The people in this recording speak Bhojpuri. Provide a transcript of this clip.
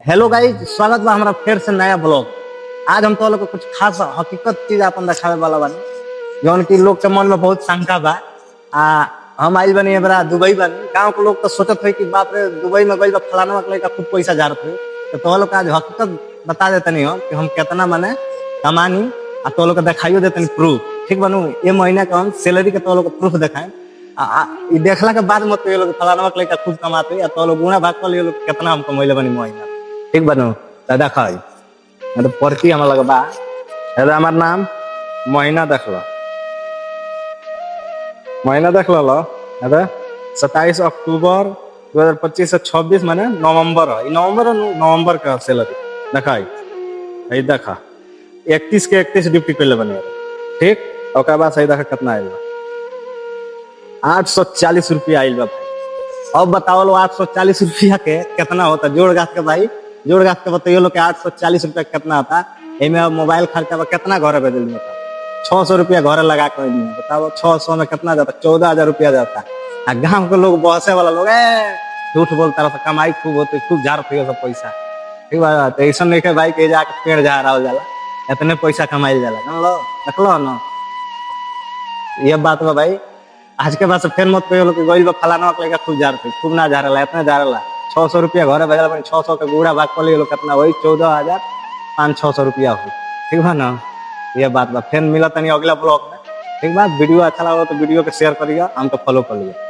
हेलो गाइस, स्वागत बा हमारा फिर से नया ब्लॉग। आज हम तो लोग को कुछ खास हकीकत चीज अपन दिखावे वाला बानी जौन की लोग के मन में बहुत शंका बा। हम आइल बनी बड़ा दुबई बनी। गांव के लोग तो सोचत है कि बाप रे दुबई में गइल बा फलाना के लइका खूब पैसा झाड़त है। तो लोग आज हकीकत बता देते नहीं हो कि हम कितना माने कमानी आ तो लोग दिखाइयो देते प्रूफ। ठीक बनू ये महीना का हम सैलरी के तो लोग प्रूफ दिखाएं। ई देखला के बाद मत ये लोग फलाना के लइका खूब कमाते हैं तो लोग गुणा भाग कर ये लोग कितना हम कमैले बनी महीना। ठीक बनू दादा खाई तो पढ़ती हमारा लगा बा हमार नाम महीना देखला महीना देख लो अरे 27 अक्टूबर 2025 से 26 माने नवंबर है। नवंबर का सैलरी देखा देखा 31 के 31 ड्यूटी कर ले बने। ठीक और बाद सही देखा कितना आयल 840 रुपया आयल बा भाई। अब बताओ लो 840 रुपया के कितना होता जोड़ घात के भाई, जोड़ घात के बताइए लोग 840 रुपया कितना आता। इनमें मोबाइल खर्चा कितना घर भेज दिल 600 रुपया घर लगा कर बताओ 600 में कितना जाता 14,000 रुपया जाता। गाँव के लोग बहसे वाला लोग झूठ बोलता रहता कमाई खूब होती खूब झाड़ती सब पैसा। ठीक बात ऐसा नहीं के भाई के जाके पेड़ झाड़ा जाला इतने पैसा कमाई जाला देख लो ना। ये बात बा भाई। आज के बाद से फिर मत कहियो लोग गइल बा फलाना के लइका खूब झाड़ते खूब ना झाड़ला इतना झाड़ला 600 रुपया घर भेजल 600 के गुड़ा भाग कर लोग कितना वही 14,500-600 रुपया हो। ठीक बा ना। ये बात बा फिर मिला तनी अगला ब्लॉग में। ठीक बा वीडियो अच्छा लगा तो वीडियो के शेयर करिए हमको फॉलो कर लिया।